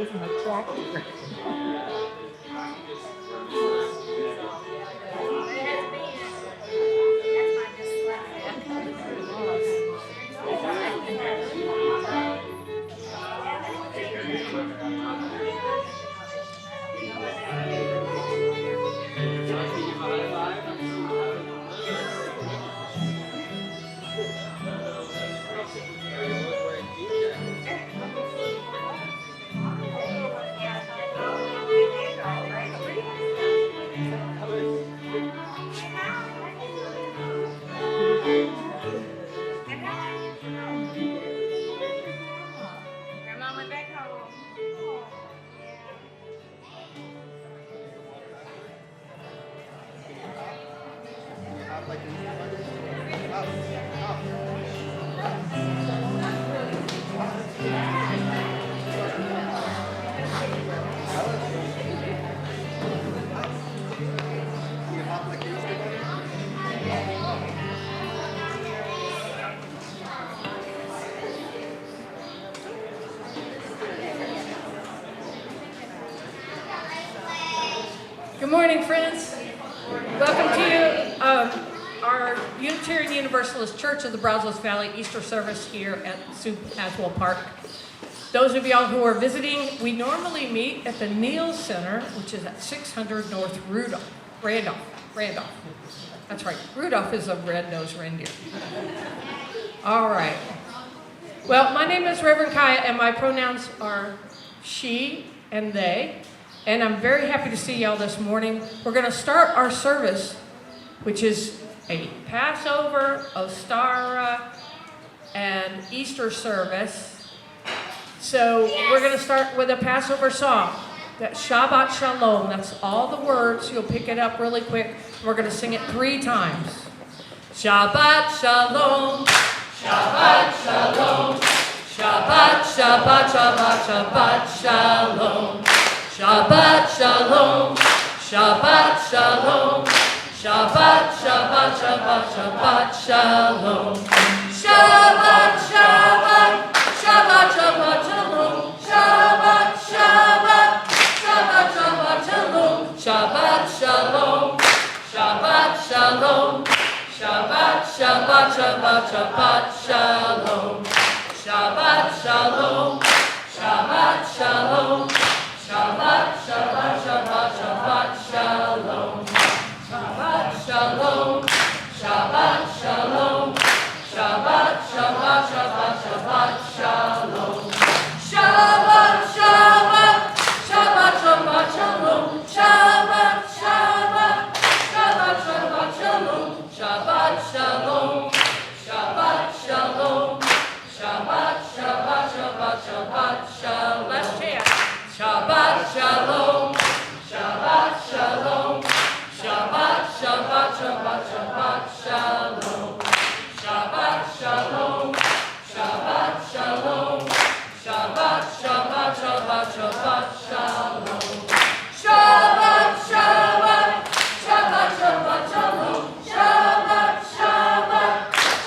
isn't attractive. Good morning, friends. Welcome to our Unitarian Universalist Church of the Brazos Valley Easter service here at Sue Haswell Park. Those of y'all who are visiting, we normally meet at the Neal Center, which is at 600 North Randolph. That's right. Rudolph is a red-nosed reindeer. All right. Well, my name is Reverend Kiya, and my pronouns are she and they. And I'm very happy to see y'all this morning. We're going to start our service, which is a Passover, Ostara, and Easter service. So we're going to start with a Passover song. That's Shabbat Shalom. That's all the words. You'll pick it up really quick. We're going to sing it 3 times. Shabbat Shalom. Shabbat Shalom. Shabbat, Shabbat, Shabbat, Shabbat Shalom. Shabbat Shalom, Shabbat Shalom, Shabbat, Shabbat, Shabbat, Shabbat Shalom. Shabbat, Shabbat, Shabbat, Shabbat Shalom. Shabbat, Shabbat, Shabbat, Shabbat Shalom. Shabbat Shalom, Shabbat Shalom, Shabbat, Shabbat, Shabbat, Shabbat Shalom. Shabbat Shalom, Shabbat Shalom. Shabbat, Shabbat, Shabbat, Shabbat Shalom. Shabbat Shalom, Shabbat Shalom. Shabbat, Shabbat, Shabbat, Shabbat Shalom. Shabbat, Shabbat, Shabbat, Shabbat Shalom. Shabbat, Shabbat, Shabbat, Shabbat Shalom. Shabbat Shalom, Shabbat Shalom. Shabbat, Shabbat, Shabbat, Shabbat Shalom. Last chant. Shabbat Shalom, Shabbat Shalom, Shabbat, Shabbat, Shabbat, Shabbat Shalom. Shabbat Shalom, Shabbat Shalom, Shabbat, Shabbat, Shabbat, Shabbat Shalom. Shabbat, Shabbat, Shabbat, Shabbat Shalom. Shabbat, Shabbat,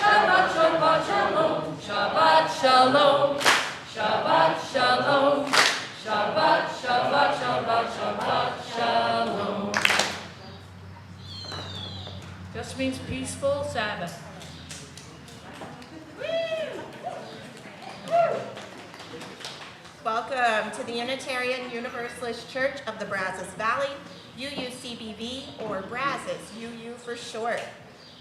Shabbat, Shabbat Shalom. Shabbat Shalom, Shabbat Shalom. Shabbat, Shabbat, Shabbat, Shabbat, Shalom. Just means peaceful Sabbath. Welcome to the Unitarian Universalist Church of the Brazos Valley, UUCBV, or Brazos, UU for short.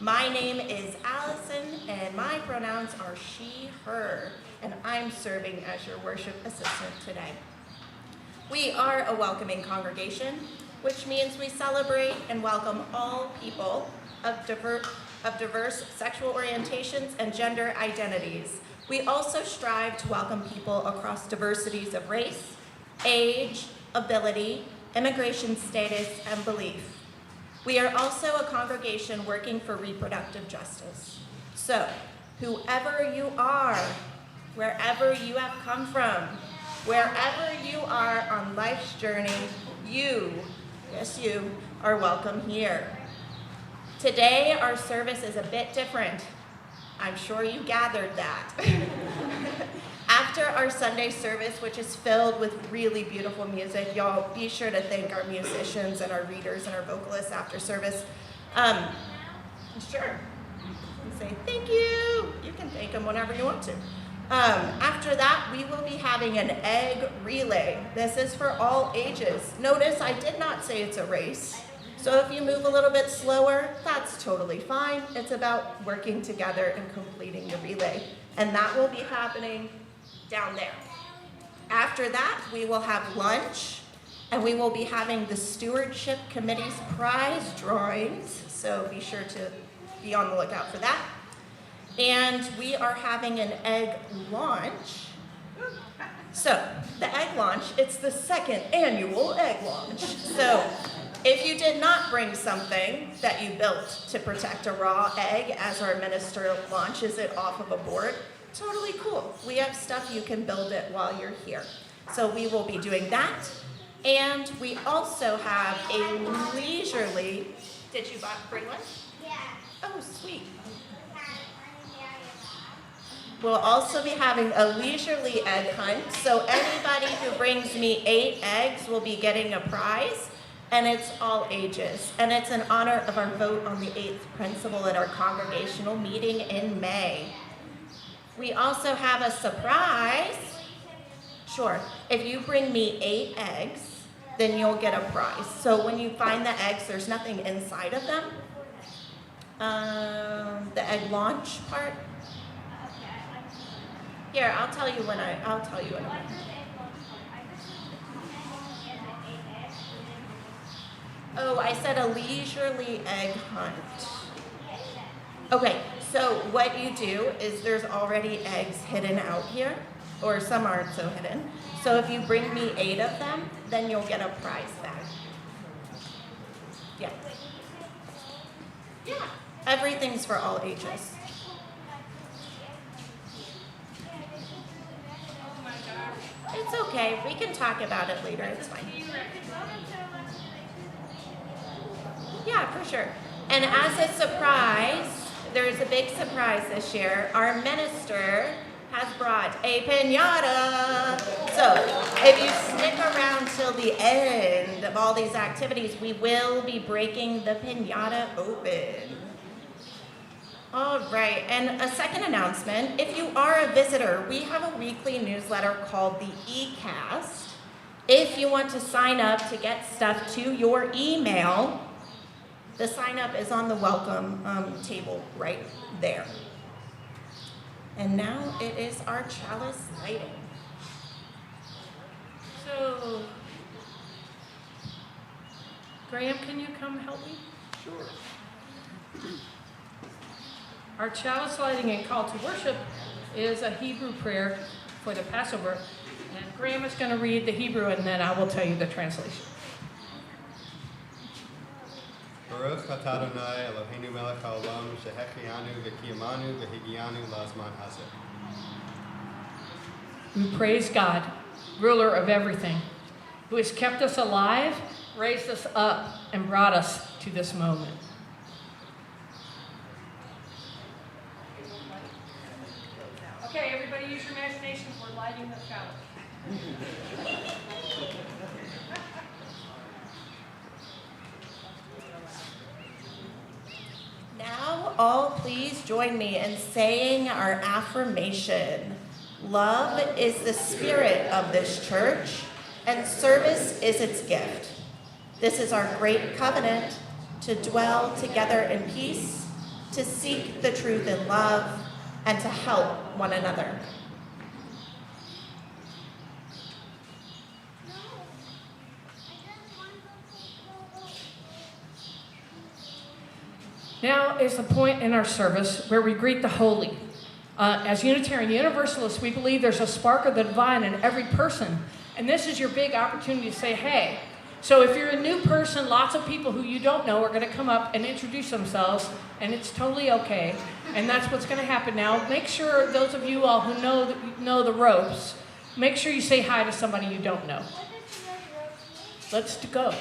My name is Allison, and my pronouns are she, her, and I'm serving as your worship assistant today. We are a welcoming congregation, which means we celebrate and welcome all people of diverse sexual orientations and gender identities. We also strive to welcome people across diversities of race, age, ability, immigration status, and belief. We are also a congregation working for reproductive justice. So, whoever you are, wherever you have come from, wherever you are on life's journey, you, yes you, are welcome here. Today, our service is a bit different. I'm sure you gathered that. After our Sunday service, which is filled with really beautiful music, y'all be sure to thank our musicians and our readers and our vocalists after service. Sure. And say thank you. You can thank them whenever you want to. After that, we will be having an egg relay. This is for all ages. Notice I did not say it's a race. So if you move a little bit slower, that's totally fine. It's about working together and completing the relay. And that will be happening down there. After that, we will have lunch, and we will be having the Stewardship Committee's prize drawings. So be sure to be on the lookout for that. And we are having an egg launch. So the egg launch, it's the second annual egg launch. So if you did not bring something that you built to protect a raw egg as our minister launches it off of a board, totally cool. We have stuff you can build it while you're here. So we will be doing that. And we also have a leisurely, did you bring one? Yeah. Oh, sweet. We'll also be having a leisurely egg hunt. So anybody who brings me 8 eggs will be getting a prize. And it's all ages. And it's in honor of our vote on the 8th principle at our congregational meeting in May. We also have a surprise. Sure, if you bring me 8 eggs, then you'll get a prize. So when you find the eggs, there's nothing inside of them. The egg launch part. Here, I'll tell you in a minute. Oh, I said a leisurely egg hunt. Okay, so what you do is there's already eggs hidden out here, or some aren't so hidden. So if you bring me 8 of them, then you'll get a prize bag. Yeah. Yeah, everything's for all ages. It's okay, we can talk about it later, it's fine. Yeah, for sure. And as a surprise, there's a big surprise this year. Our minister has brought a piñata. So if you stick around till the end of all these activities, we will be breaking the piñata open. All right, and a second announcement. If you are a visitor, we have a weekly newsletter called the eCast. If you want to sign up to get stuff to your email, the sign up is on the welcome table right there. And now it is our chalice lighting. So, Graham, can you come help me? Sure. Our chalice lighting and call to worship is a Hebrew prayer for the Passover. And Graham is going to read the Hebrew, and then I will tell you the translation. Baruch atah Adonai Eloheinu melech haolam shehechianu v'kiyamanu v'higianu lazman hazeh. We praise God, ruler of everything, who has kept us alive, raised us up, and brought us to this moment. Okay, everybody use your imagination. We're lighting the chalice. Now, all please join me in saying our affirmation. Love is the spirit of this church, and service is its gift. This is our great covenant to dwell together in peace, to seek the truth in love, and to help one another. Now is the point in our service where we greet the holy. As Unitarian Universalists, we believe there's a spark of the divine in every person. And this is your big opportunity to say, hey. So if you're a new person, lots of people who you don't know are going to come up and introduce themselves, and it's totally okay. And that's what's going to happen now. Make sure those of you all who know the ropes, make sure you say hi to somebody you don't know. Let's go.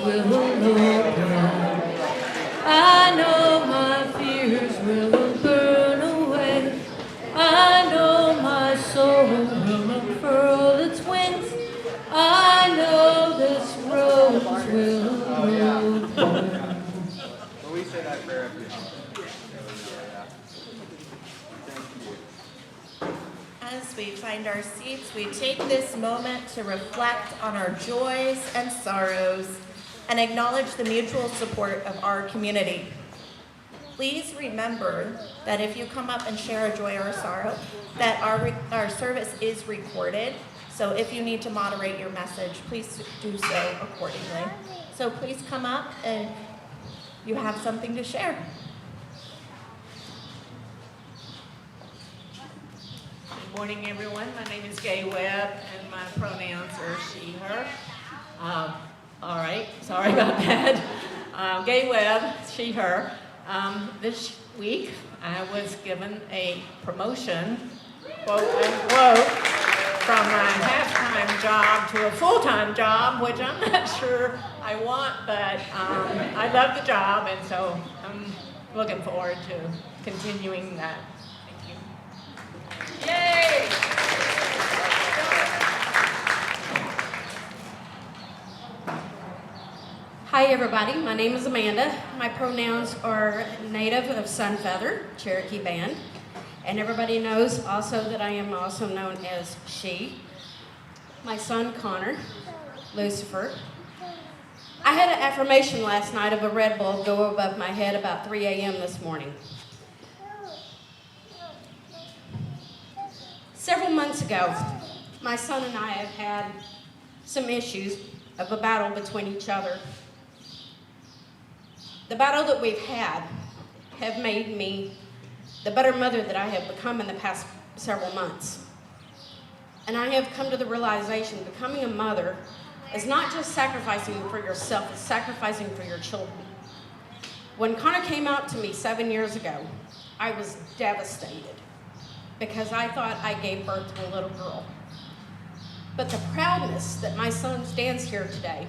will open. I know my fears will burn away. I know my soul will unfurl its wings. I know this rose will open. When we say that prayer, As we find our seats, we take this moment to reflect on our joys and sorrows and acknowledge the mutual support of our community. Please remember that if you come up and share a joy or a sorrow, that our service is recorded. So if you need to moderate your message, please do so accordingly. So please come up and you have something to share. Good morning, everyone. My name is Gay Webb, and my pronouns are she, her. All right, sorry about that. Gay Webb, she, her. This week, I was given a promotion, quote unquote, from my half-time job to a full-time job, which I'm not sure I want, but I love the job, and so I'm looking forward to continuing that. Thank you. Yay! Hi everybody, my name is Amanda. My pronouns are native of Sunfeather, Cherokee Band. And everybody knows also that I am also known as she. My son Connor, Lucifer. I had an affirmation last night of a Red Bull go above my head about 3 a.m. this morning. Several months ago, my son and I have had some issues of a battle between each other. The battle that we've had have made me the better mother that I have become in the past several months. And I have come to the realization becoming a mother is not just sacrificing for yourself, it's sacrificing for your children. When Connor came out to me 7 years ago, I was devastated because I thought I gave birth to a little girl. But the proudness that my son stands here today,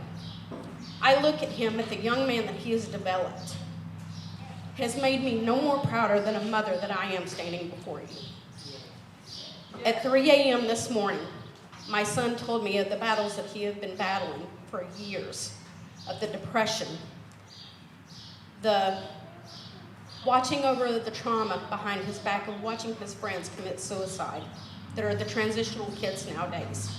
I look at him, at the young man that he has developed, has made me no more prouder than a mother that I am standing before you. At 3 a.m. this morning, my son told me of the battles that he had been battling for years, of the depression, the watching over the trauma behind his back of watching his friends commit suicide that are the transitional kids nowadays.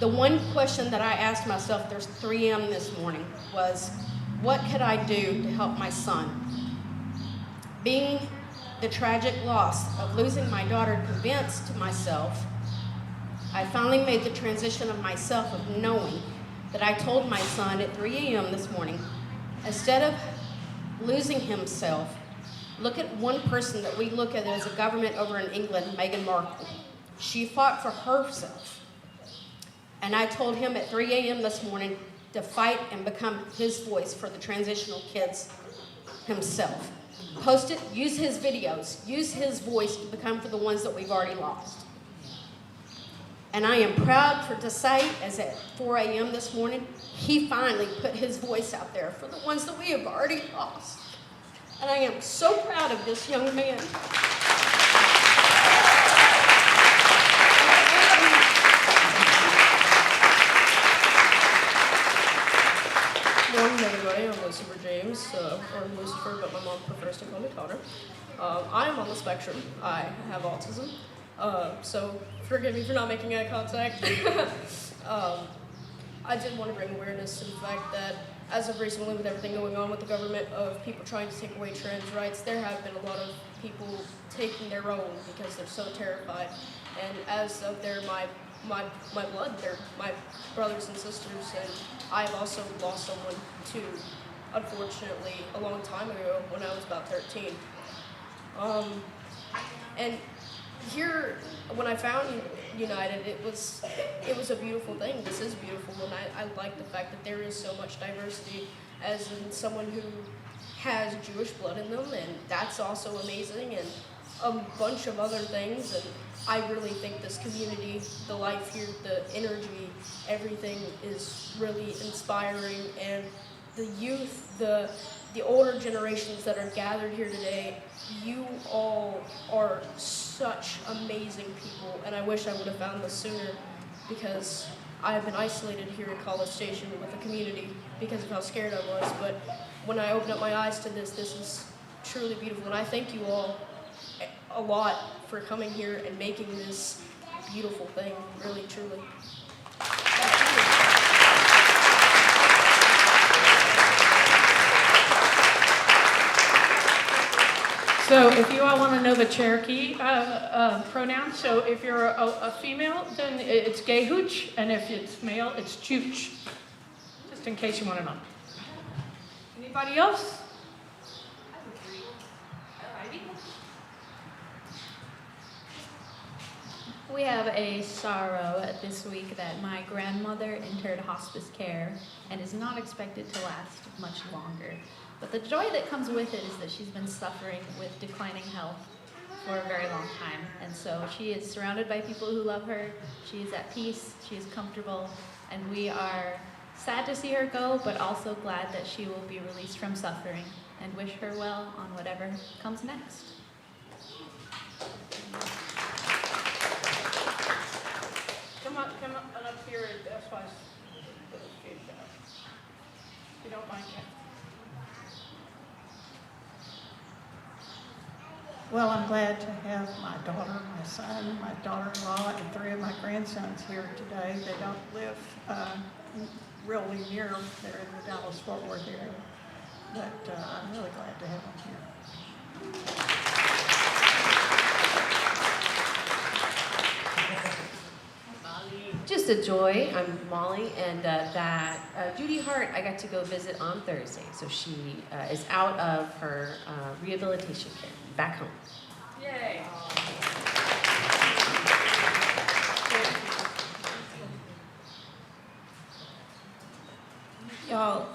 The one question that I asked myself, there's 3 a.m. this morning, was what could I do to help my son? Being the tragic loss of losing my daughter convinced to myself, I finally made the transition of myself of knowing that I told my son at 3 a.m. this morning, instead of losing himself, look at one person that we look at as a government over in England, Meghan Markle. She fought for herself. And I told him at 3 a.m. this morning to fight and become his voice for the transitional kids himself. Post it, use his videos, use his voice to become for the ones that we've already lost. And I am proud to say, as at 4 a.m. this morning, he finally put his voice out there for the ones that we have already lost. And I am so proud of this young man. Morning, everybody. I'm Lucifer James, or Lucifer, but my mom prefers to call me Connor. I am on the spectrum. I have autism, so forgive me for not making eye contact. I did want to bring awareness to the fact that as of recently, with everything going on with the government of people trying to take away trans rights, there have been a lot of people taking their own because they're so terrified. And as of my blood, they're my brothers and sisters, and I've also lost someone too, unfortunately, a long time ago when I was about 13. And here, when I found United, it was a beautiful thing. This is beautiful, and I like the fact that there is so much diversity as in someone who has Jewish blood in them, and that's also amazing, and a bunch of other things. And I really think this community, the life here, the energy, everything is really inspiring, and the youth, the older generations that are gathered here today, you all are such amazing people, and I wish I would have found this sooner, because I have been isolated here in College Station with the community because of how scared I was, but when I opened up my eyes to this is truly beautiful, and I thank you all a lot for coming here and making this beautiful thing, really, truly. So if you all want to know the Cherokee pronouns, so if you're a female, then it's gayhooch, and if it's male, it's chooch. Just in case you want to know. Anybody else? We have a sorrow this week that my grandmother entered hospice care and is not expected to last much longer. But the joy that comes with it is that she's been suffering with declining health for a very long time. And so she is surrounded by people who love her. She is at peace. She is comfortable. And we are sad to see her go, but also glad that she will be released from suffering, and wish her well on whatever comes next. Come up here, that's why if you don't mind. Well, I'm glad to have my daughter, my son, my daughter-in-law, and 3 of my grandsons here today. They don't live really near. They're in the Dallas-Fort Worth area, but I'm really glad to have them here. Just a joy. I'm Molly, and that Judy Hart I got to go visit on Thursday. So she is out of her rehabilitation care back home. Yay. Y'all,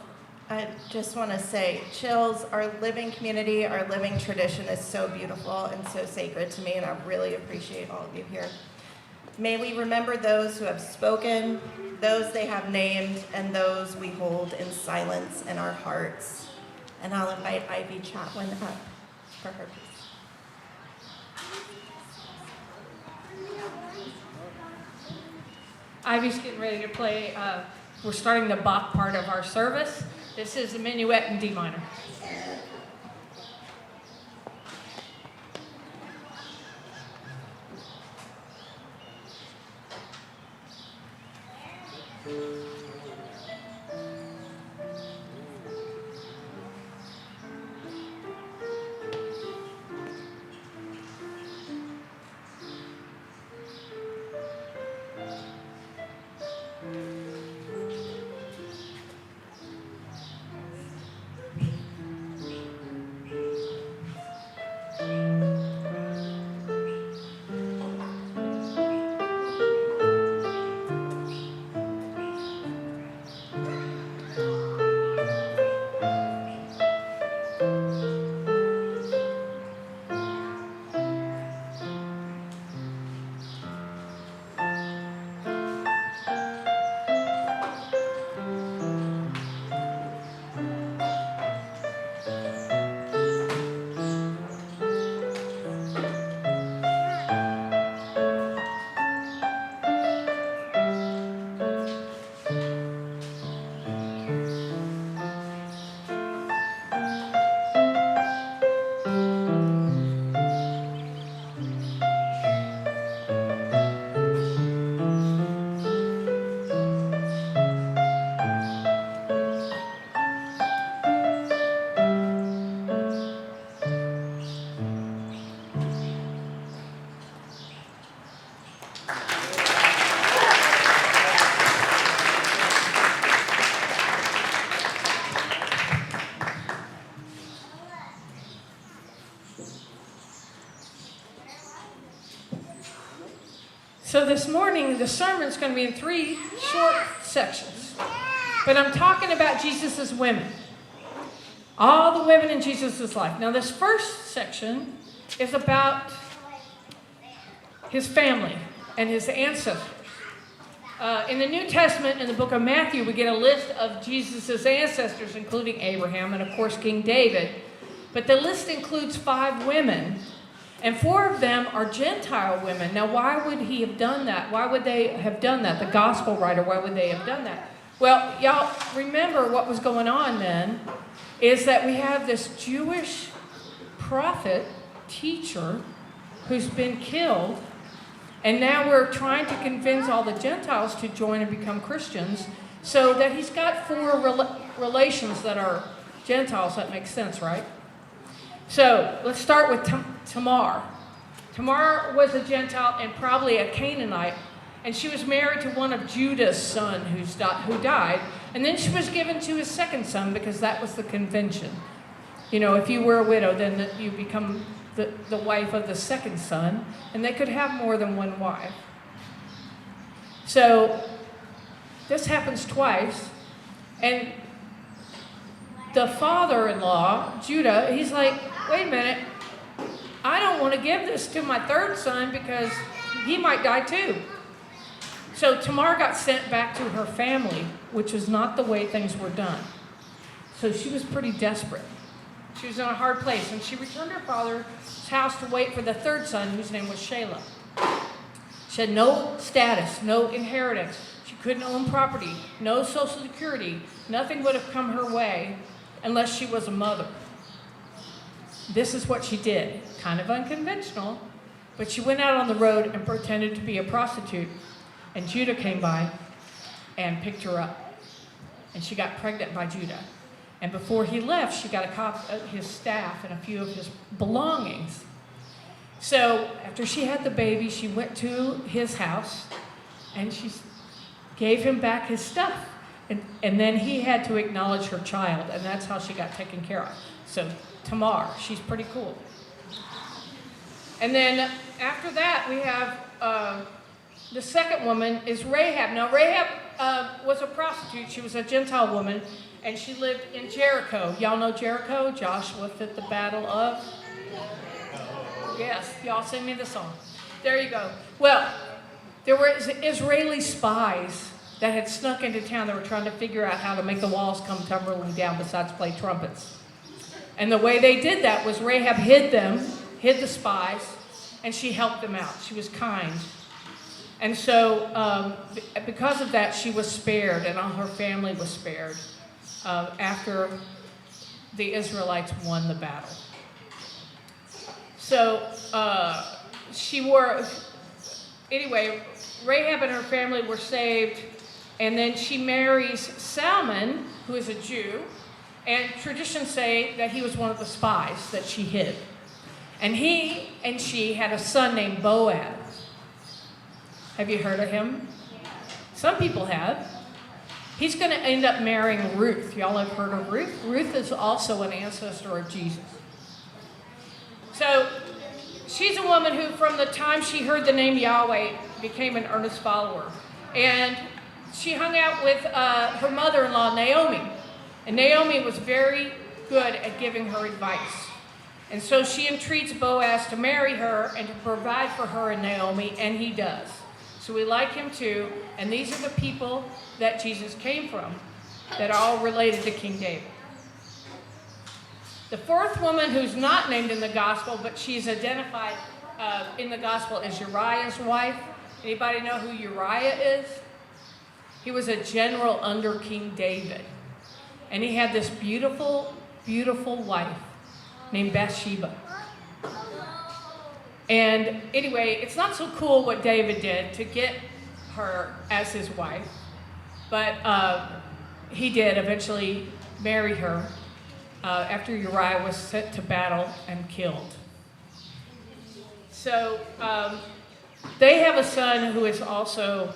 I just want to say, Chills, our living community, our living tradition is so beautiful and so sacred to me, and I really appreciate all of you here. May we remember those who have spoken, those they have named, and those we hold in silence in our hearts. And I'll invite Ivy Chatwin up for her piece. Ivy's getting ready to play. We're starting the Bach part of our service. This is the Minnuet in D minor. So this morning, the sermon's going to be in 3 short sections. But I'm talking about Jesus' women. All the women in Jesus' life. Now this first section is about his family and his ancestors. In the New Testament, in the book of Matthew, we get a list of Jesus' ancestors, including Abraham and, of course, King David. But the list includes 5 women, and 4 of them are Gentile women. Now, why would he have done that? Why would they have done that? The gospel writer, why would they have done that? Well, y'all remember what was going on then is that we have this Jewish prophet, teacher, who's been killed. And now we're trying to convince all the Gentiles to join and become Christians, so that he's got 4 relations that are Gentiles. That makes sense, right? So let's start with Tamar. Tamar was a Gentile and probably a Canaanite, and she was married to one of Judah's son who died. And then she was given to his second son because that was the convention. You know, if you were a widow, then you become the wife of the second son, and they could have more than one wife. So this happens twice, and the father-in-law, Judah, he's like, wait a minute, I don't want to give this to my third son because he might die too. So Tamar got sent back to her family, which is not the way things were done. So she was pretty desperate. She was in a hard place, and she returned to her father's house to wait for the third son, whose name was Shalom. She had no status, no inheritance. She couldn't own property, no social security. Nothing would have come her way unless she was a mother. This is what she did. Kind of unconventional, but she went out on the road and pretended to be a prostitute. And Judah came by and picked her up. And she got pregnant by Judah. And before he left, she got a copy of his staff and a few of his belongings. So after she had the baby, she went to his house and she gave him back his stuff. And then he had to acknowledge her child, and that's how she got taken care of. So Tamar, she's pretty cool. And then after that, we have the second woman is Rahab. Now Rahab was a prostitute. She was a Gentile woman. And she lived in Jericho. Y'all know Jericho? Joshua at the battle of? Yes, y'all sing me the song. There you go. Well, there were Israeli spies that had snuck into town. They were trying to figure out how to make the walls come tumbling down besides play trumpets. And the way they did that was Rahab hid the spies, and she helped them out. She was kind. And so because of that, she was spared, and all her family was spared. After the Israelites won the battle. So anyway, Rahab and her family were saved, and then she marries Salmon, who is a Jew, and traditions say that he was one of the spies that she hid. And he and she had a son named Boaz. Have you heard of him? Some people have. He's going to end up marrying Ruth. Y'all have heard of Ruth? Ruth is also an ancestor of Jesus. So she's a woman who, from the time she heard the name Yahweh, became an earnest follower. And she hung out with her mother-in-law, Naomi. And Naomi was very good at giving her advice. And so she entreats Boaz to marry her and to provide for her and Naomi, and he does. So we like him too, and these are the people that Jesus came from, that are all related to King David. The fourth woman who's not named in the gospel, but she's identified in the gospel, is Uriah's wife. Anybody know who Uriah is? He was a general under King David. And he had this beautiful, beautiful wife named Bathsheba. And anyway, it's not so cool what David did to get her as his wife, but he did eventually marry her after Uriah was sent to battle and killed. So they have a son who is also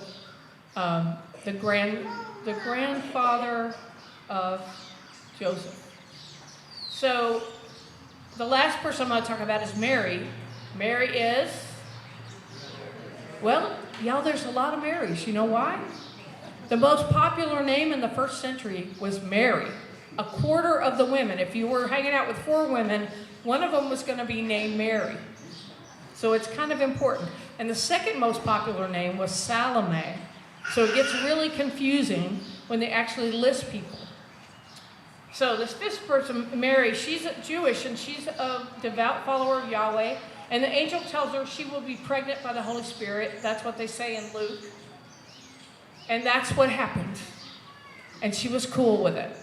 the grandfather of Joseph. So the last person I'm going to talk about is Mary. Mary is, well, y'all, there's a lot of Marys. You know why? The most popular name in the first century was Mary. A quarter of the women, if you were hanging out with 4 women, one of them was going to be named Mary. So it's kind of important. And the second most popular name was Salome. So it gets really confusing when they actually list people. So this fifth person, Mary, she's Jewish and she's a devout follower of Yahweh. And the angel tells her she will be pregnant by the Holy Spirit. That's what they say in Luke. And that's what happened. And she was cool with it.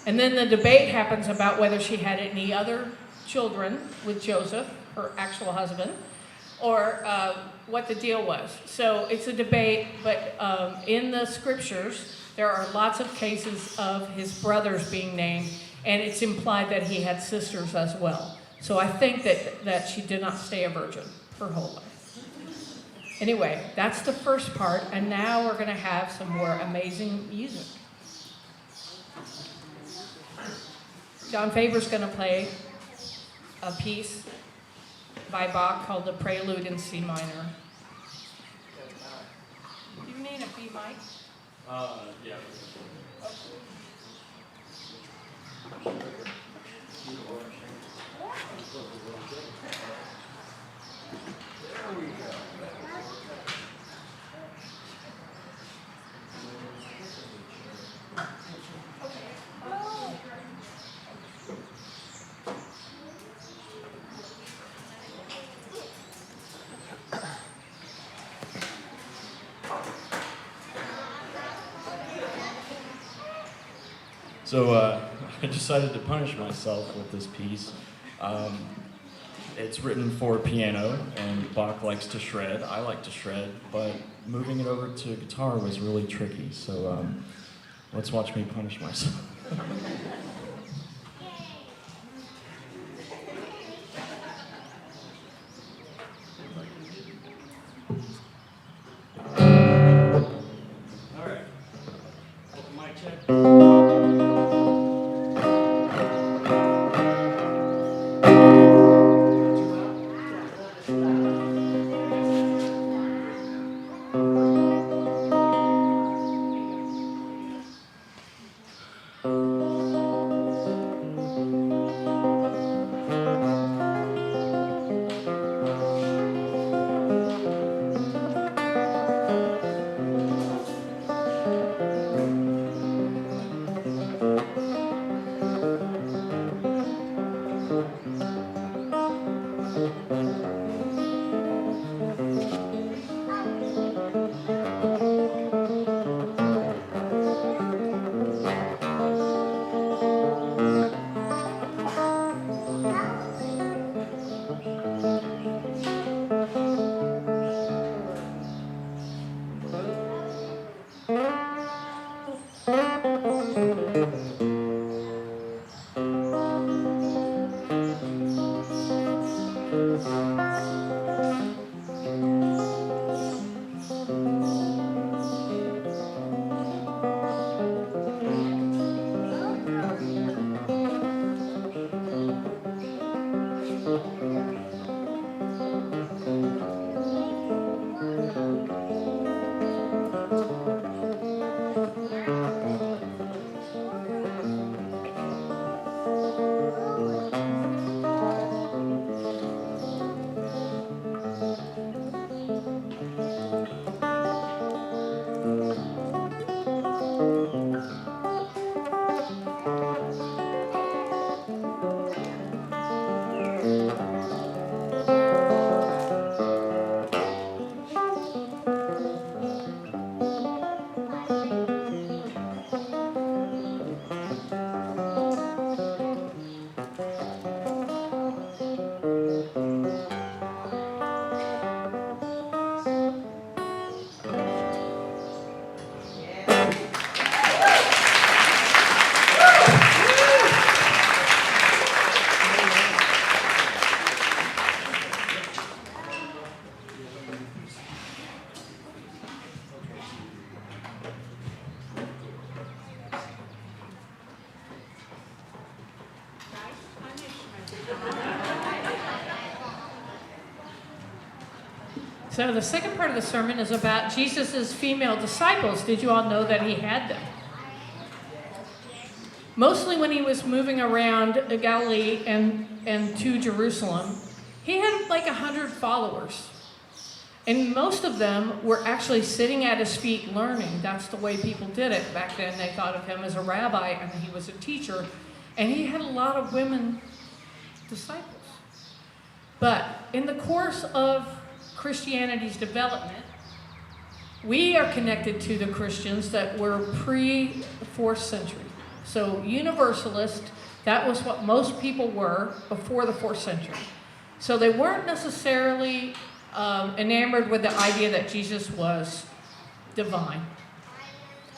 And then the debate happens about whether she had any other children with Joseph, her actual husband, or what the deal was. So it's a debate, but in the scriptures, there are lots of cases of his brothers being named, and it's implied that he had sisters as well. So I think that she did not stay a virgin her whole life. Anyway, that's the first part, and now we're going to have some more amazing music. John Faber's going to play a piece by Bach called the Prelude in C minor. Do you mean a B mic? Yeah. So I decided to punish myself with this piece. It's written for piano, and Bach likes to shred. I like to shred, but moving it over to guitar was really tricky. So let's watch me punish myself. All right. Open mic check. So the second part of the sermon is about Jesus' female disciples. Did you all know that he had them? Mostly when he was moving around Galilee and to Jerusalem, He had like 100 followers. And most of them were actually sitting at his feet learning. That's the way people did it. Back then they thought of him as a rabbi and he was a teacher. And he had a lot of women disciples. But in the course of Christianity's development, we are connected to the Christians that were pre-4th century. So Universalist, that was what most people were before the 4th century. So they weren't necessarily enamored with the idea that Jesus was divine.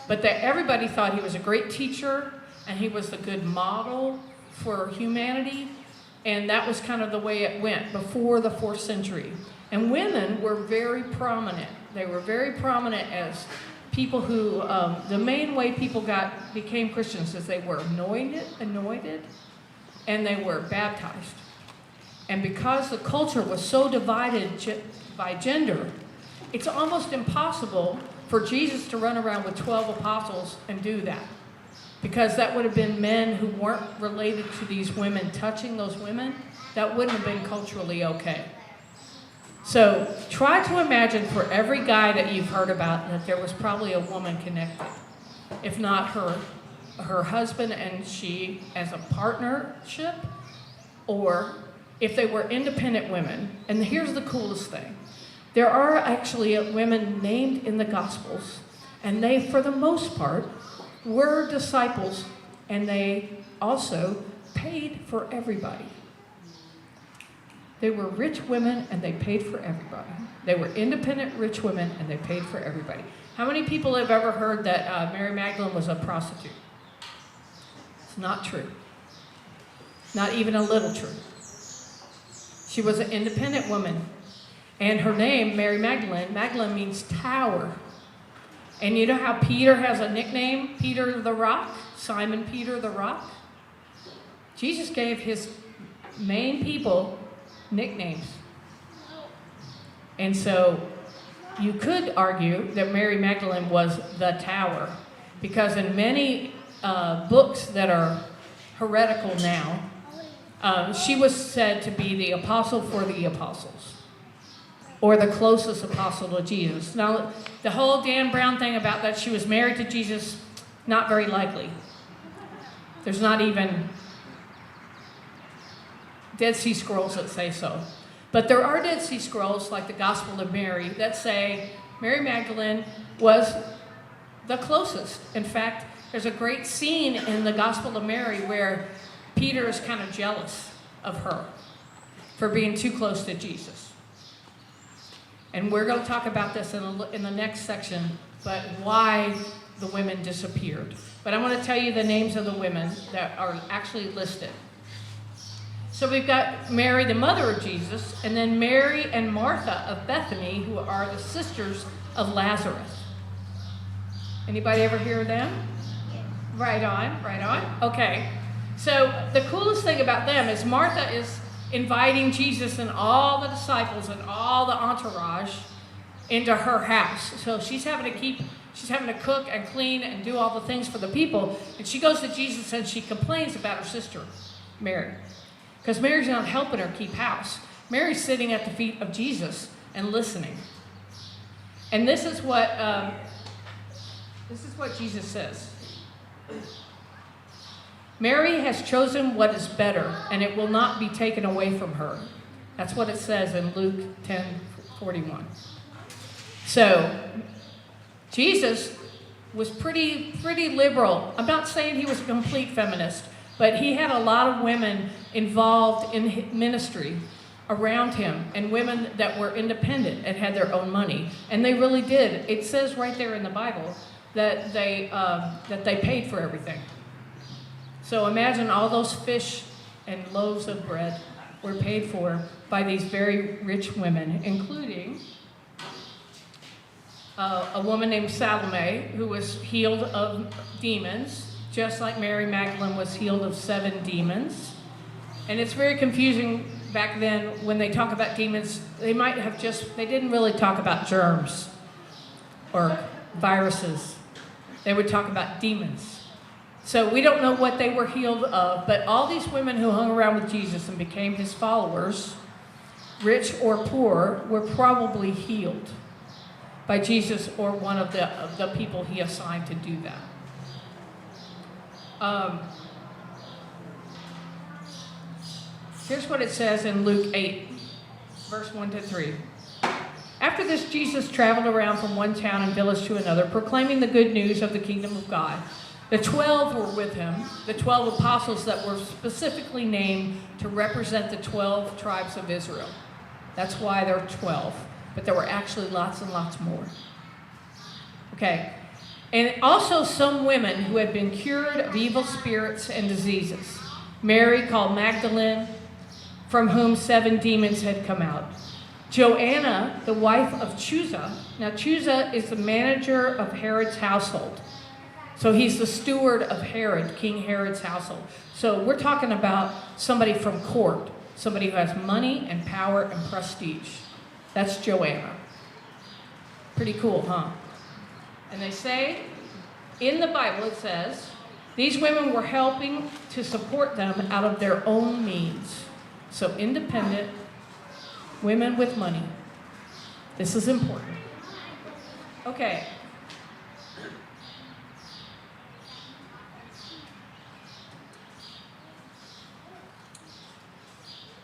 But that everybody thought he was a great teacher and he was the good model for humanity. And that was kind of the way it went before the 4th century. And women were very prominent. They were very prominent as people who, the main way people became Christians is they were anointed, and they were baptized. And because the culture was so divided by gender, it's almost impossible for Jesus to run around with 12 apostles and do that. Because that would have been men who weren't related to these women touching those women. That wouldn't have been culturally okay. So try to imagine for every guy that you've heard about that there was probably a woman connected. If not her husband and she as a partnership, or if they were independent women. And here's the coolest thing. There are actually women named in the Gospels, and they, for the most part, were disciples, and they also paid for everybody. They were rich women, and they paid for everybody. They were independent rich women, and they paid for everybody. How many people have ever heard that Mary Magdalene was a prostitute? It's not true. Not even a little true. She was an independent woman. And her name, Mary Magdalene, Magdalene means tower. And you know how Peter has a nickname, Peter the Rock? Simon Peter the Rock? Jesus gave his main people nicknames. And so you could argue that Mary Magdalene was the tower, because in many books that are heretical now, she was said to be the apostle for the apostles, or the closest apostle to Jesus. Now, the whole Dan Brown thing about that she was married to Jesus, not very likely. There's not even Dead Sea Scrolls that say so. But there are Dead Sea Scrolls, like the Gospel of Mary, that say Mary Magdalene was the closest. In fact, there's a great scene in the Gospel of Mary where Peter is kind of jealous of her for being too close to Jesus. And we're going to talk about this in the next section, but why the women disappeared. But I want to tell you the names of the women that are actually listed. So we've got Mary, the mother of Jesus, and then Mary and Martha of Bethany, who are the sisters of Lazarus. Anybody ever hear of them? Right on, right on. Okay. So the coolest thing about them is Martha is inviting Jesus and all the disciples and all the entourage into her house. So she's having to cook and clean and do all the things for the people. And she goes to Jesus and she complains about her sister, Mary. Because Mary's not helping her keep house. Mary's sitting at the feet of Jesus and listening. And this is what Jesus says. Mary has chosen what is better, and it will not be taken away from her. That's what it says in Luke 10:41. So, Jesus was pretty liberal. I'm not saying he was a complete feminist, but he had a lot of women involved in ministry around him, and women that were independent and had their own money. And they really did. It says right there in the Bible that they paid for everything. So imagine all those fish and loaves of bread were paid for by these very rich women, including a woman named Salome, who was healed of demons, just like Mary Magdalene was healed of 7 demons. And it's very confusing back then when they talk about demons. They didn't really talk about germs or viruses. They would talk about demons. So we don't know what they were healed of, but all these women who hung around with Jesus and became his followers rich or poor, were probably healed by Jesus or one of the people he assigned to do that. Here's what it says in Luke 8, verse 1 to 3. After this, Jesus traveled around from one town and village to another, proclaiming the good news of the kingdom of God. The 12 were with him, the 12 apostles that were specifically named to represent the 12 tribes of Israel. That's why there are 12, but there were actually lots and lots more. Okay, and also some women who had been cured of evil spirits and diseases. Mary, called Magdalene, from whom 7 demons had come out. Joanna, the wife of Chuza. Now, Chuza is the manager of Herod's household. So he's the steward of Herod, King Herod's household. So we're talking about somebody from court, somebody who has money and power and prestige. That's Joanna. Pretty cool, huh? And they say, in the Bible it says, these women were helping to support them out of their own means. So independent, women with money. This is important. Okay.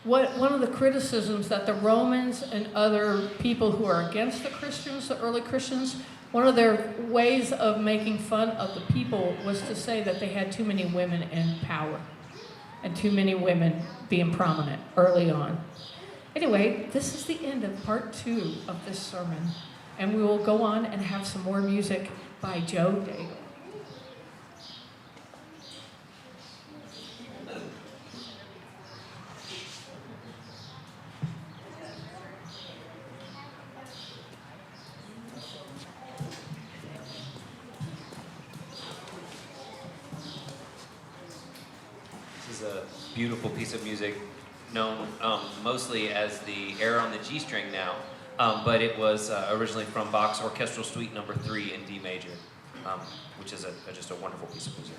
One of the criticisms that the Romans and other people who are against the Christians, the early Christians, one of their ways of making fun of the people was to say that they had too many women in power and too many women being prominent early on. Anyway, this is the end of part 2 of this sermon, and we will go on and have some more music by Joe Daigle. This is a beautiful piece of music, known mostly as the Air on the G string now, but it was originally from Bach's Orchestral Suite No. 3 in D major, which is just a wonderful piece of music.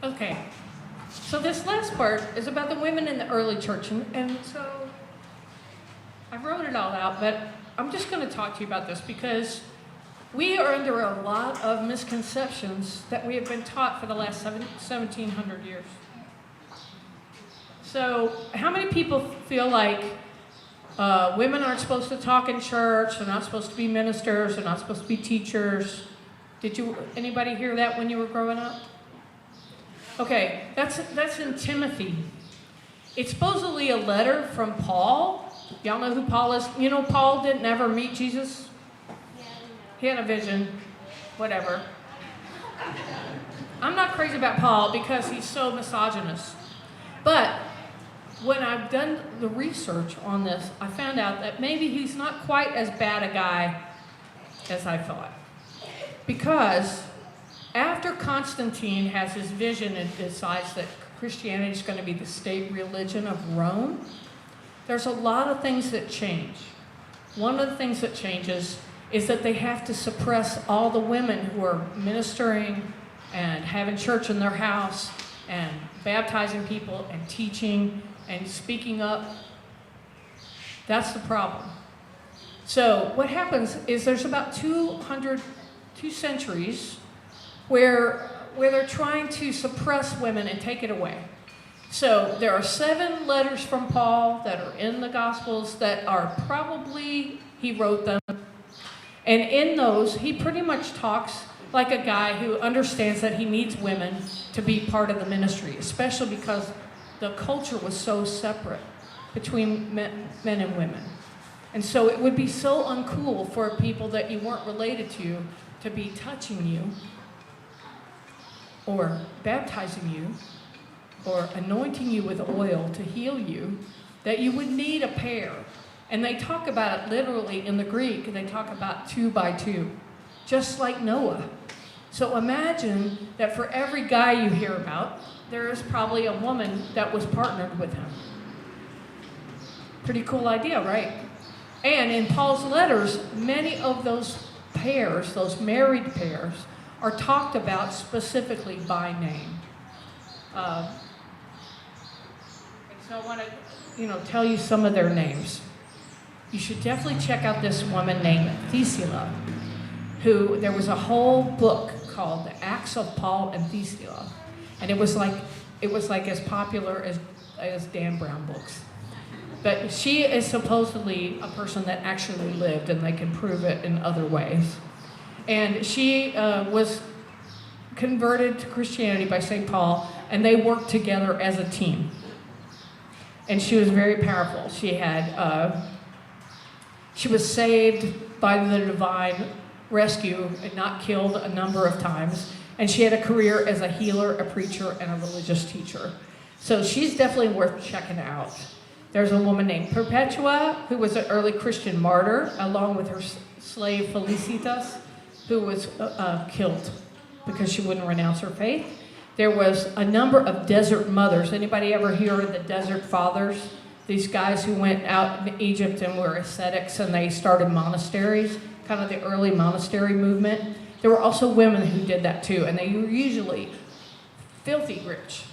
Okay. So this last part is about the women in the early church. And so I wrote it all out, but I'm just going to talk to you about this because we are under a lot of misconceptions that we have been taught for the last 1700 years. So how many people feel like women aren't supposed to talk in church, they're not supposed to be ministers, they're not supposed to be teachers? Anybody hear that when you were growing up? Okay, that's in Timothy. It's supposedly a letter from Paul. Y'all know who Paul is? You know Paul didn't ever meet Jesus? He had a vision, whatever. I'm not crazy about Paul because he's so misogynist. But when I've done the research on this, I found out that maybe he's not quite as bad a guy as I thought. Because after Constantine has his vision and decides that Christianity is going to be the state religion of Rome, there's a lot of things that change. One of the things that changes is that they have to suppress all the women who are ministering and having church in their house and baptizing people and teaching and speaking up. That's the problem. So what happens is there's about 2 centuries where they're trying to suppress women and take it away. So there are 7 letters from Paul that are in the Gospels that are probably, he wrote them. And in those, he pretty much talks like a guy who understands that he needs women to be part of the ministry, especially because the culture was so separate between men and women. And so it would be so uncool for people that you weren't related to be touching you or baptizing you or anointing you with oil to heal you, that you would need a pair. And they talk about it literally in the Greek, they talk about 2 by 2, just like Noah. So imagine that for every guy you hear about, there is probably a woman that was partnered with him. Pretty cool idea, right? And in Paul's letters, many of those pairs, those married pairs, are talked about specifically by name. So I want to, tell you some of their names. You should definitely check out this woman named Thesila, who there was a whole book called The Acts of Paul and Thesila, and it was like as popular as Dan Brown books. But she is supposedly a person that actually lived, and they can prove it in other ways. And she was converted to Christianity by St. Paul, and they worked together as a team. And she was very powerful. She was saved by the divine rescue and not killed a number of times. And she had a career as a healer, a preacher, and a religious teacher. So she's definitely worth checking out. There's a woman named Perpetua, who was an early Christian martyr, along with her slave Felicitas, who was killed because she wouldn't renounce her faith. There was a number of desert mothers. Anybody ever hear of the desert fathers? These guys who went out in Egypt and were ascetics, and they started monasteries, kind of the early monastery movement. There were also women who did that too, and they were usually filthy rich.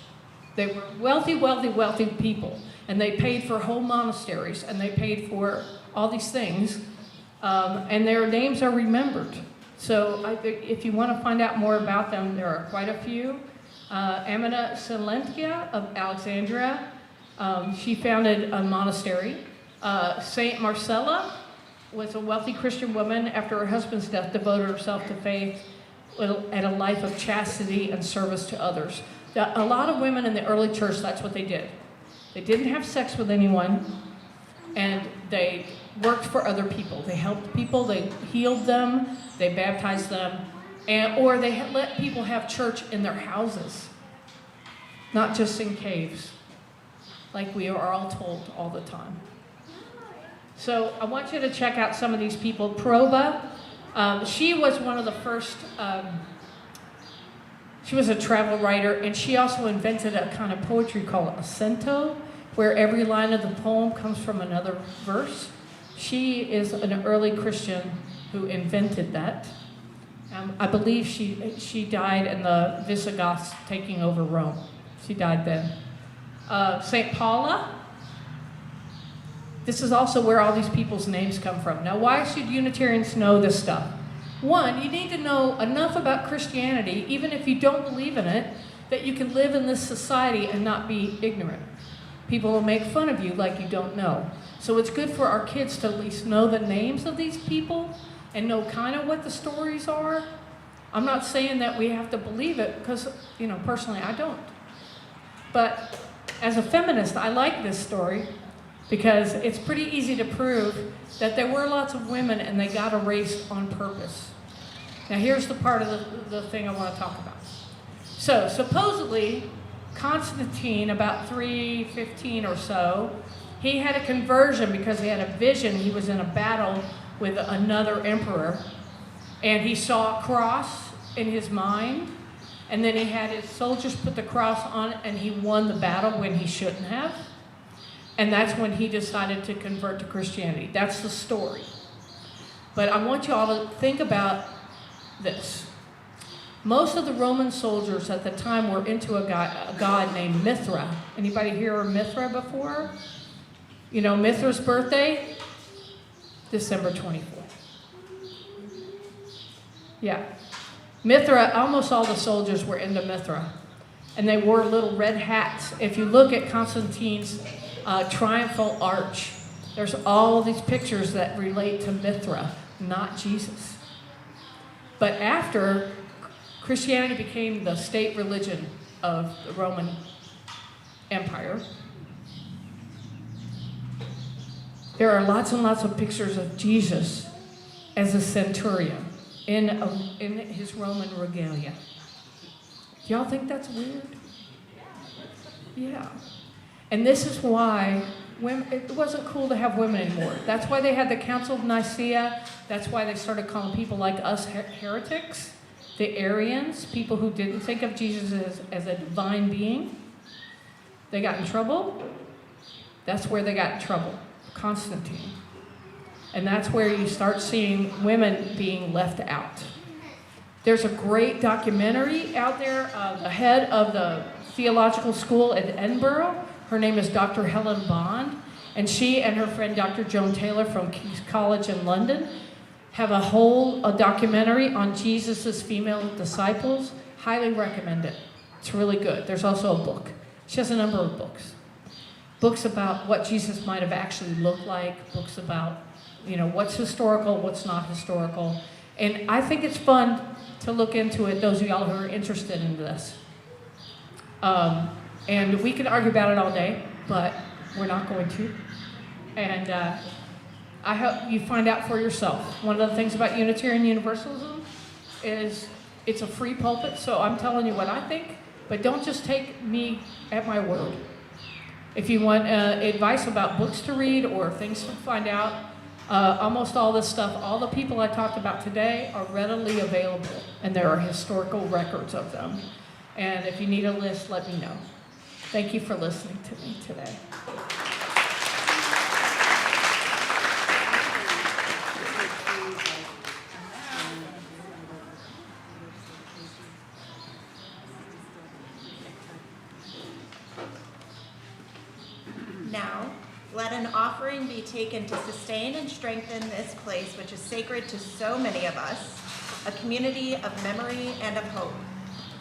They were wealthy, wealthy, wealthy people, and they paid for whole monasteries, and they paid for all these things, and their names are remembered. So if you want to find out more about them, there are quite a few. Amina Silentia of Alexandria, she founded a monastery. Saint Marcella was a wealthy Christian woman. After her husband's death, devoted herself to faith and a life of chastity and service to others. A lot of women in the early church, that's what they did. They didn't have sex with anyone, and they worked for other people. They helped people, they healed them, they baptized them, or they let people have church in their houses, not just in caves, like we are all told all the time. So I want you to check out some of these people. Proba, she was one of the first, she was a travel writer, and she also invented a kind of poetry called a cento, where every line of the poem comes from another verse. She is an early Christian who invented that. I believe she died in the Visigoths taking over Rome. She died then. St. Paula. This is also where all these people's names come from. Now, why should Unitarians know this stuff? One, you need to know enough about Christianity, even if you don't believe in it, that you can live in this society and not be ignorant. People will make fun of you like you don't know. So it's good for our kids to at least know the names of these people and know kind of what the stories are. I'm not saying that we have to believe it because, personally I don't. But as a feminist, I like this story because it's pretty easy to prove that there were lots of women and they got erased on purpose. Now here's the part of the thing I want to talk about. So supposedly, Constantine, about 315 or so, he had a conversion because he had a vision. He was in a battle with another emperor, and he saw a cross in his mind, and then he had his soldiers put the cross on, and he won the battle when he shouldn't have. And that's when he decided to convert to Christianity. That's the story. But I want you all to think about this. Most of the Roman soldiers at the time were into a god named Mithra. Anybody hear of Mithra before? You know Mithra's birthday? December 24th. Yeah. Mithra, almost all the soldiers were into Mithra. And they wore little red hats. If you look at Constantine's triumphal arch, there's all these pictures that relate to Mithra, not Jesus. But after Christianity became the state religion of the Roman Empire, there are lots and lots of pictures of Jesus as a centurion in his Roman regalia. Do y'all think that's weird? Yeah. And this is why it wasn't cool to have women anymore. That's why they had the Council of Nicaea. That's why they started calling people like us heretics. The Arians, people who didn't think of Jesus as a divine being. They got in trouble. That's where they got in trouble. Constantine. And that's where you start seeing women being left out. There's a great documentary out there. The head of the theological school at Edinburgh, her name is Dr. Helen Bond, and she and her friend Dr. Joan Taylor from King's College in London have a documentary on Jesus' female disciples. Highly recommend it. It's really good. There's also a book. She has a number of books. Books about what Jesus might have actually looked like, books about, what's historical, what's not historical. And I think it's fun to look into it, those of y'all who are interested in this. And we can argue about it all day, but we're not going to. And I hope you find out for yourself. One of the things about Unitarian Universalism is it's a free pulpit, so I'm telling you what I think, but don't just take me at my word. If you want advice about books to read or things to find out, almost all this stuff, all the people I talked about today are readily available, and there are historical records of them. And if you need a list, let me know. Thank you for listening to me today. Now, let an offering be taken to sustain and strengthen this place, which is sacred to so many of us, a community of memory and of hope.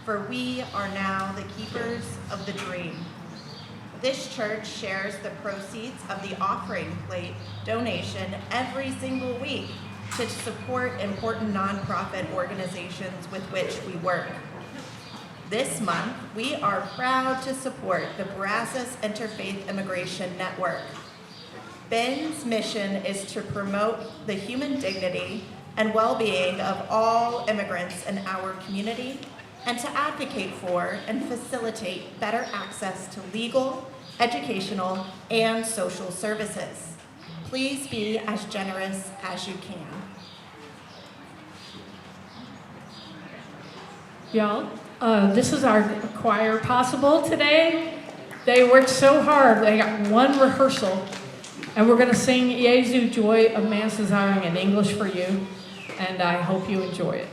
For we are now the keepers of the dream. This church shares the proceeds of the offering plate donation every single week to support important nonprofit organizations with which we work. This month, we are proud to support the Brazos Interfaith Immigration Network. BIN's mission is to promote the human dignity and well-being of all immigrants in our community and to advocate for and facilitate better access to legal, educational, and social services. Please be as generous as you can. Y'all, this is our choir possible today. They worked so hard. They got one rehearsal, and we're going to sing Jesu, Joy of Man's Desiring in English for you, and I hope you enjoy it.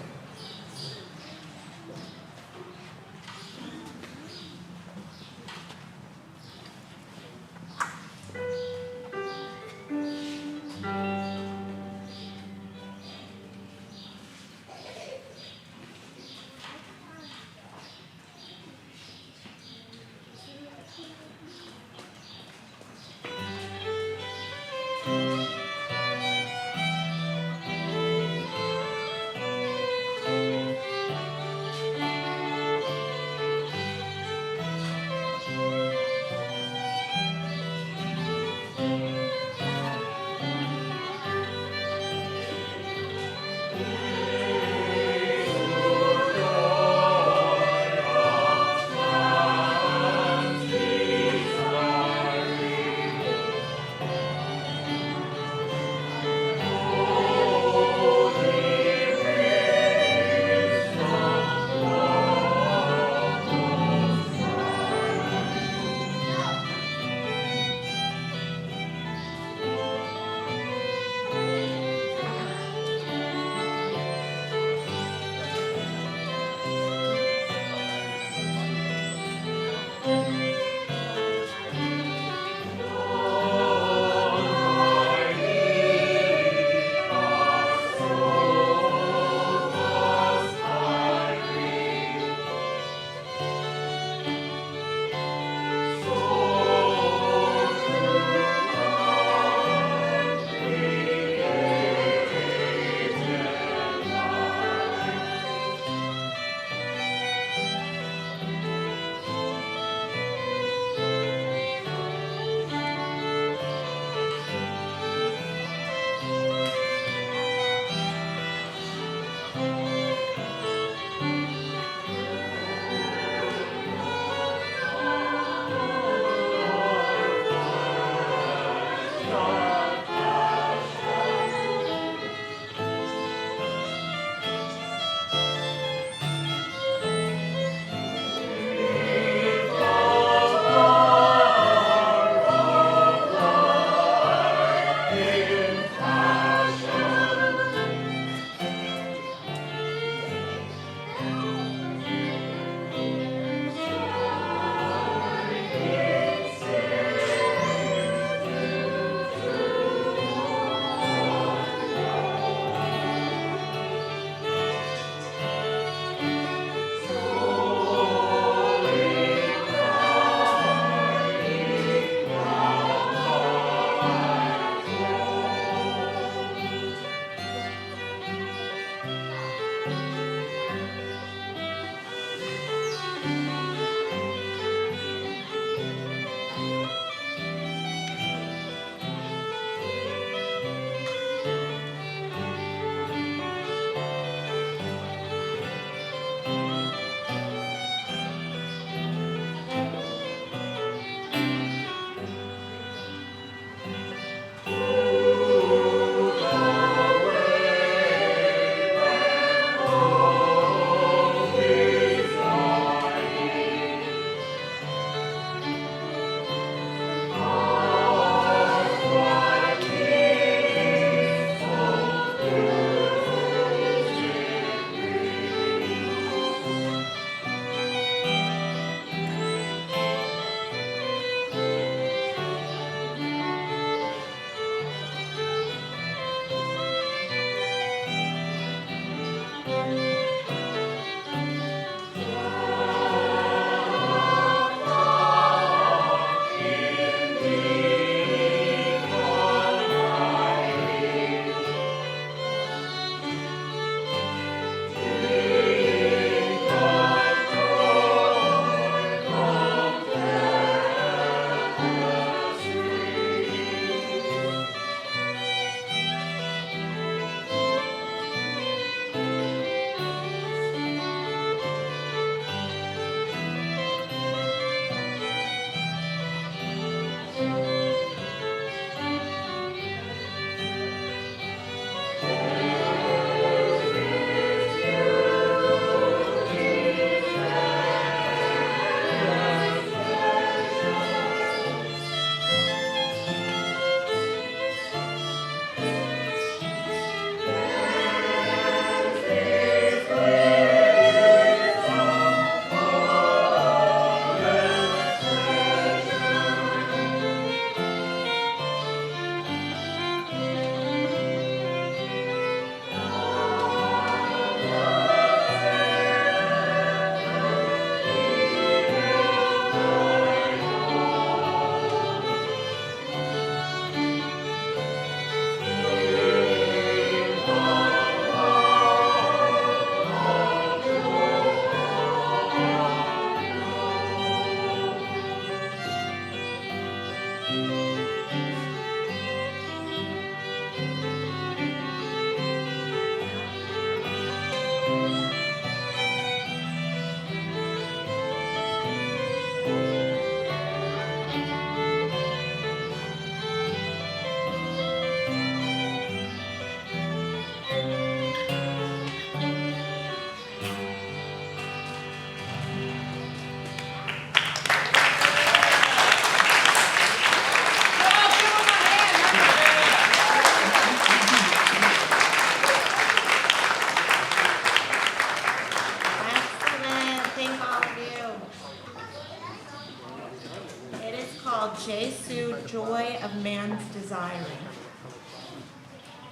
called Jesu, Joy of Man's Desiring.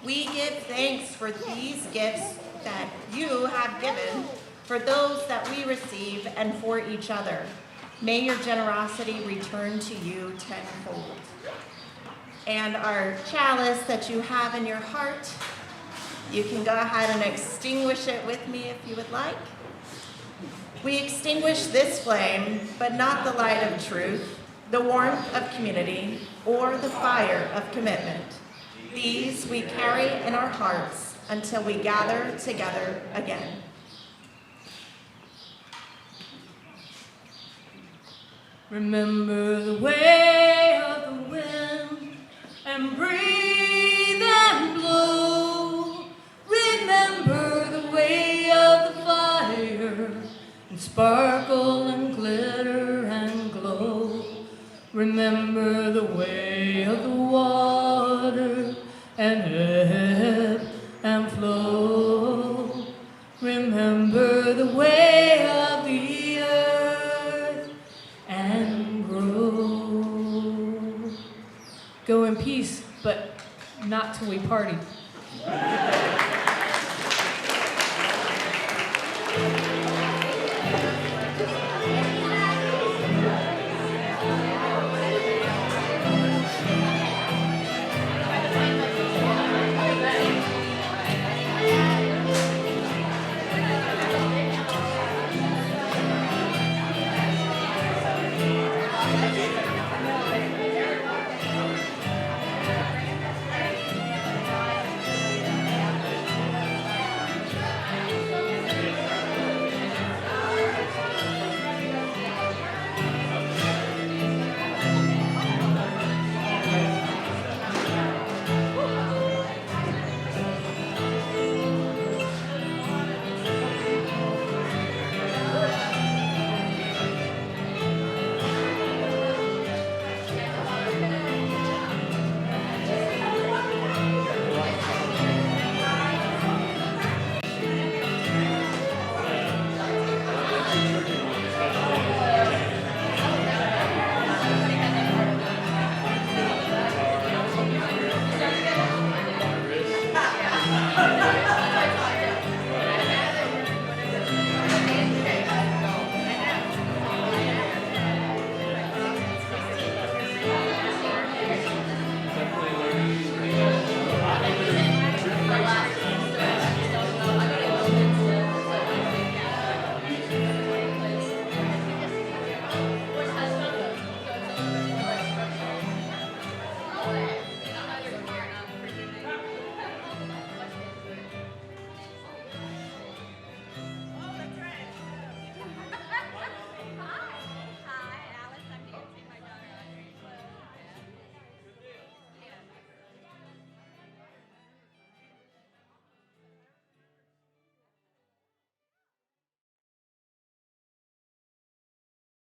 We give thanks for these gifts that you have given, for those that we receive, and for each other. May your generosity return to you tenfold. And our chalice that you have in your heart, you can go ahead and extinguish it with me if you would like. We extinguish this flame, but not the light of truth, the warmth of community, or the fire of commitment. These we carry in our hearts until we gather together again. Remember the way of the wind and breathe and blow. Remember the way of the fire and sparkle and glitter and glow. Remember the way of the water and ebb and flow. Remember the way of the earth and grow. Go in peace, but not till we party.